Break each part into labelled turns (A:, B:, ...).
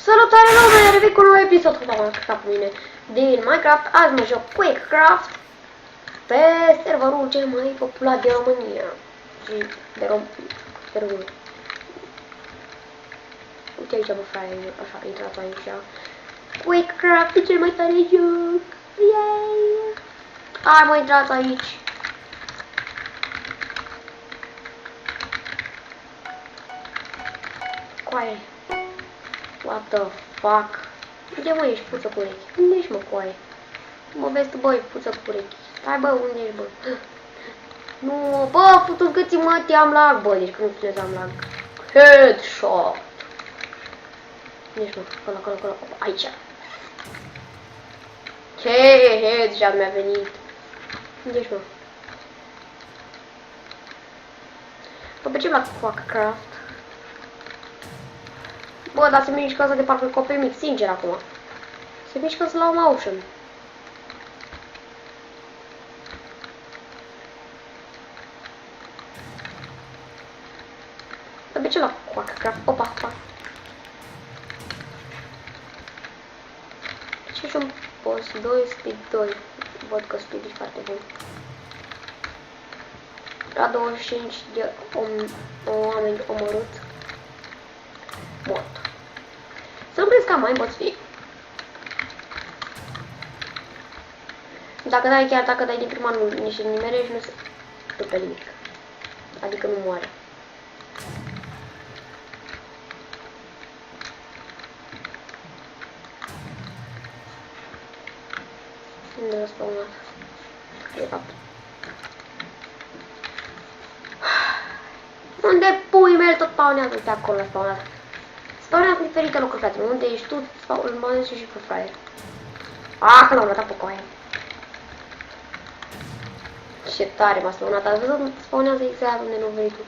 A: Salutare lume, revin cu un nou episod cu mine din Minecraft. Azi mă joc Quakecraft pe serverul cel mai popular din România și de România. Uite aici, bă, frate, așa, intrați aici. Quakecraft e cel mai tare joc. Yay! Hai, mă, intrați aici. Coaie. What the fuck? Unde, mă, ești, puță cu urechi? Unde ești, mă, coaie? Mă vezi tu, băi, puță cu urechi. Hai, bă, unde ești, bă? Nu, bă, putu-ți gății, mă, te-am lag, bă, deci că nu spuneți am lag. Headshot! Unde ești, mă? Acolo, acolo, acolo, aici. Ce headshot mi-a venit? Unde ești, mă? Bă, pe ce la Quakecraft? Bă, dar se mișcă asta de parcă copil mic, sincer, acum. Se mișcă slow motion. Dar de ce la Quakecraft? Opa, opa. Ce și un post 2, speed 2. Văd că speed e foarte bun. La 25 de oameni omorât. Mort. Să nu crezi că mai poți fi. Dacă dai, chiar dacă dai din prima nu niște nimerești, nu se dupe nimic. Adică nu moare. Unde l-a spawnat? De fapt. Unde pui mei tot spawnează? Uite acolo l-a spawnat. Spawnează în diferite locuri, frate. Unde ești tu, îl spawnezi și pe fraier. Ah, că l-am dat pe coaie. Ce tare m-a spawnat. Ați văzut? Spawnează exact unde nu vrei tu.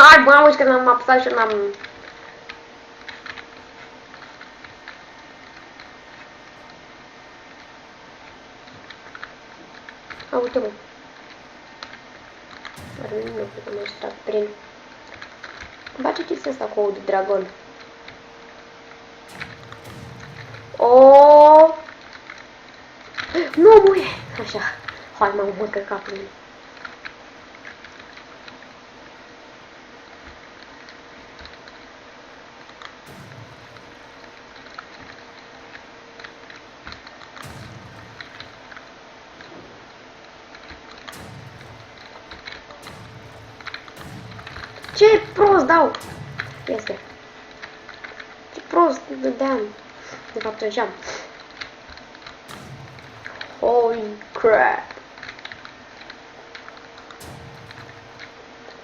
A: Hai, bă, auzi că n-am apăsat și n-am... A, uite, mă. Dar nu cred că mi-aș stat prin... Îmi place chestia asta cu de dragon. Oh! Nu, muie! Așa. Hai, m-am încărcat pe mine. Ce prost dau! Este. Ce prost dădeam. De fapt, trăgeam. Holy crap!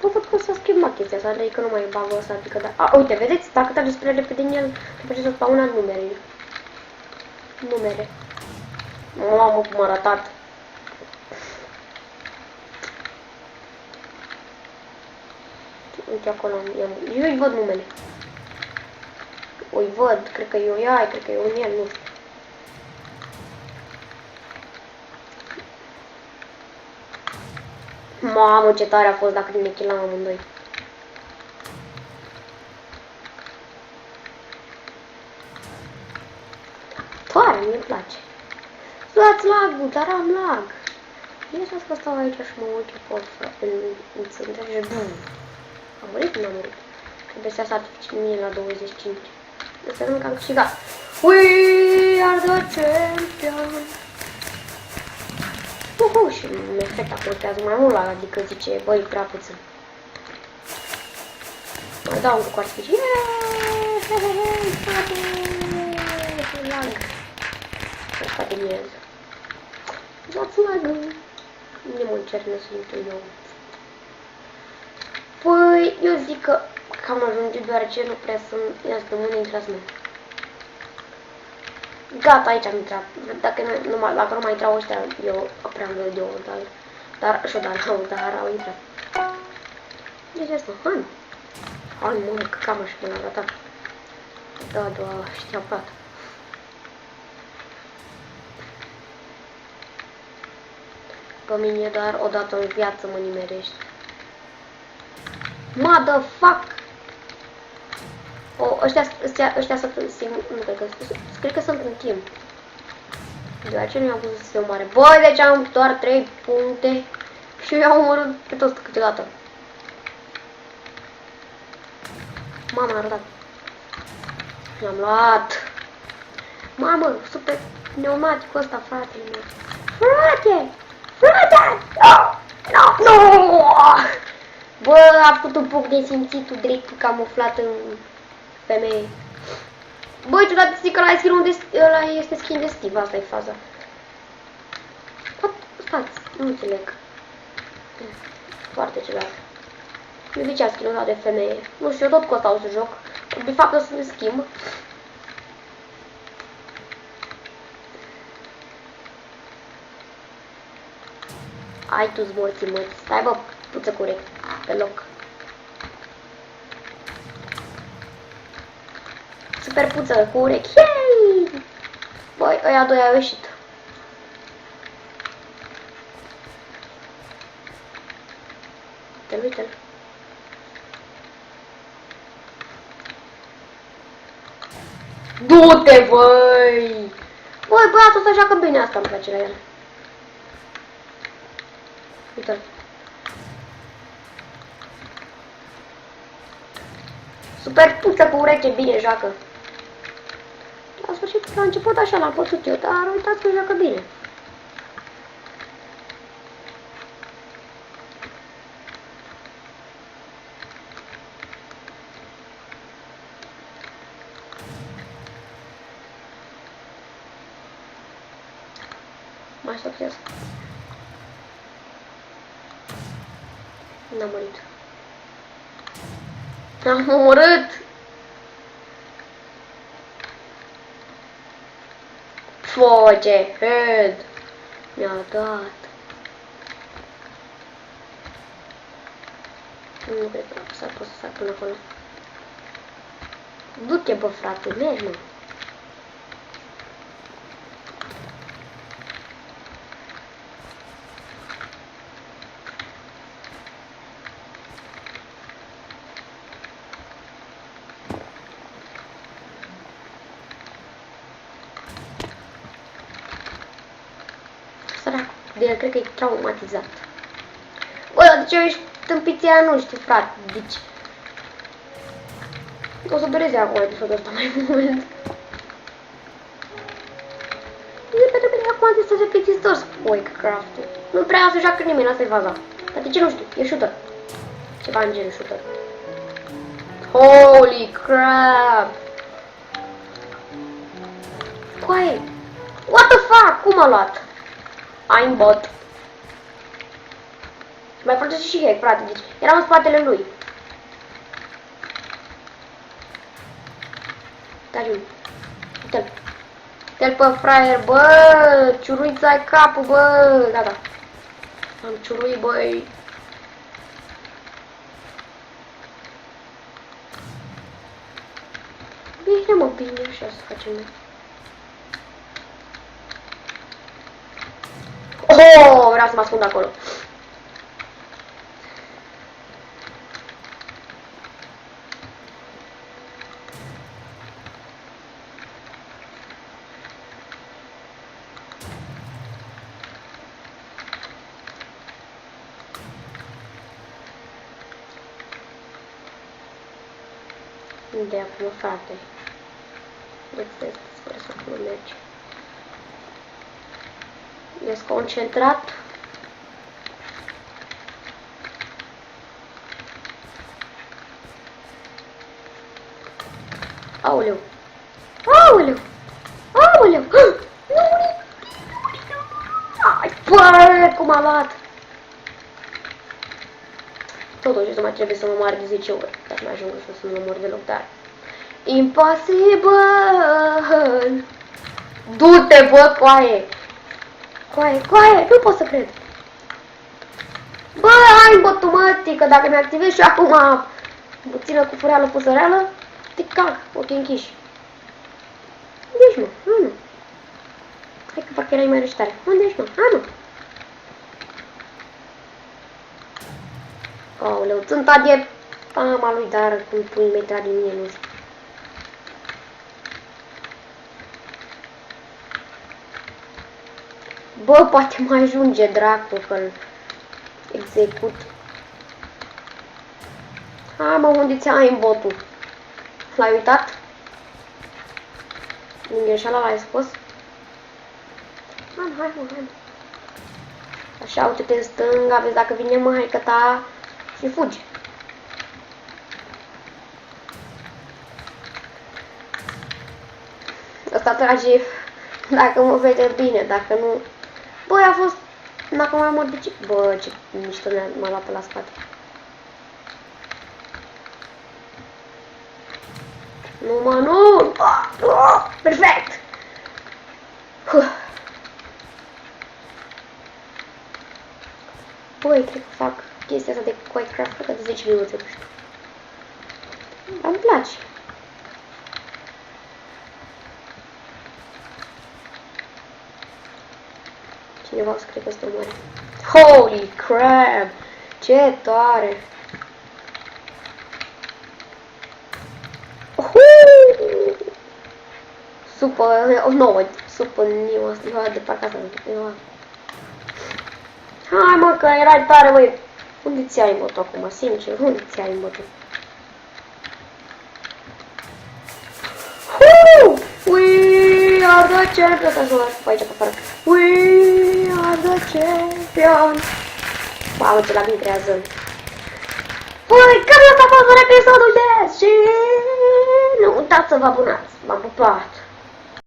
A: Bă, văd că s-a schimbat chestia asta, adică nu mai e bug-ul ăsta, adică da... A, uite, vedeți? Dacă tragi spre repede în el, după ce s-a spawnat numerele. Numere. Mamă, cum a ratat. Uite acolo, eu îi văd numele. O-i văd, cred că e o ea, cred că e un el, nu știu. Mamă, ce tare a fost dacă ne killam amândoi. Tare, mi-e place. Luați lag-ul, dar am lag. Ia să stau aici și mă uit în centru și bum. Am murit? Nu am murit. Trebuie să sar mie la 25. Înseamnă că am câștigat. We are the champion. Și în efect aportează mai mult la, adică zice, băi, prea puțin. Mai dau un cu artifici. Lag. Să stabiliez. Dați lag. Nu mă încerc, nu sunt eu. Păi, eu zic că cam ajunge, deoarece nu prea sunt, ia să mâine intrați mă. Gata, aici am intrat. Dacă nu mai intrau ăștia, eu prea am văzut eu, dar au intrat. Deci asta, hai. Hai, mă, că cam așa până la data. Da, știam plată. Pe mine doar o dată în viață mă nimerești. Motherfuck! Oh, ăștia sunt nu cred că sunt în timp. Deoarece nu i-am pus să se omoare. Băi, deci am doar 3 puncte și i-am omorât pe toți câteodată. Mama, a arătat. L-am luat. Mamă, super pneumaticul ăsta, fratele meu. Frate! Frate! No! No! No! Bă, a făcut un punct de simțitul drept camuflat în femeie. Băi, ciudat zic că ăla este skin de Steve, asta e faza. Stați, nu înțeleg. Foarte ciudat. Eu de ce a skin-ul ăla de femeie? Nu știu, eu tot cu ăsta o să joc. De fapt o să ne schimb. Ai tu-ți morții, măți. Stai, bă, puță corect. Pe loc. Super puță cu urechi. Yay! Băi, ăia doi au ieșit. Uite-l. Du-te, băi! Băi, băiatul ăsta joacă bine, asta îmi place la el. Uite-l. Super puță cu ureche, bine joacă. La sfârșit, la început așa l-am putut eu, dar uitați că joacă bine. Mă așteptez. N-am murit. Am omorât! Foge, head! Mi-a dat. Nu cred că s-ar pot să sar până acolo. Du-te, bă, frate, mergi, mă. Săracu, de el cred că e traumatizat. Bă, dar de ce ești tâmpiția, nu știu, frate, deci... O să dureze acum episodul ăsta mai mult. E pentru mine acum de să se plictisitor Spikecraft-ul. Nu prea să joacă nimeni, asta e faza. Dar de ce nu știu, e shooter. Ceva în genul shooter. Holy crap! Coaie! What the fuck? Cum a luat? I'm bot. Mai folosesc și hack, frate, deci eram în spatele lui. Taci-mi. Uite-l. Uite-l pe fraier, bă! Ciuruiți ai capul, bă! Gata. Am ciuruit, băi. Bine, mă, bine, așa să facem noi. Oh, vreau să mă ascund acolo. De acum, frate. Sper să acum merge. Desconcentrat. Aoleu. Aoleu. Aoleu. Nu! Ai, bă, cum a luat. Totuși, mai trebuie să mă moar de 10 ori, ca să mă ajung să nu mă mor deloc, dar... Impossible! Du-te, bă, coaie! Coaie, nu pot să cred! Bă, hai, bă, că dacă mi-activez și acum puțină cu fureală pusăreală, te cac, ochii închiși. Unde ești, mă? Nu. Hai că parcă erai mai răștare. Unde ești, mă? Nu. Aoleu, țânta de Spama lui, dar cum pui mei trag din mine, nu știu. Bă, poate mai ajunge dracu că-l execut. Hai mă, unde ți-ai botul? L-ai uitat? Din greșeala l-ai scos? Hai mă. Așa, uite-te în stânga, vezi dacă vine maică ta și fugi. Asta trage dacă mă vede bine, dacă nu... Băi, a fost... Dacă mai mor de ce... Bă, ce mișto m-a luat pe la spate. Nu, mă, nu! Perfect! Băi, cred că fac chestia asta de Minecraft, cred că de 10 minute, nu știu. Dar îmi place. Cineva o să cred că ăsta moare. Holy crap! Ce tare! Supă, o nouă, supă în niu ăsta, de parcă asta, hai mă, că erai tare, băi! Unde ți-ai motul acum, sincer, unde ți-ai motul? We are the champions! Hai să mă las pe aici, pe afară. We are the champions! Mamă, ce la mine creează. Păi, cam asta a fost un episodul de azi și... Nu uitați să vă abonați. M-am pupat.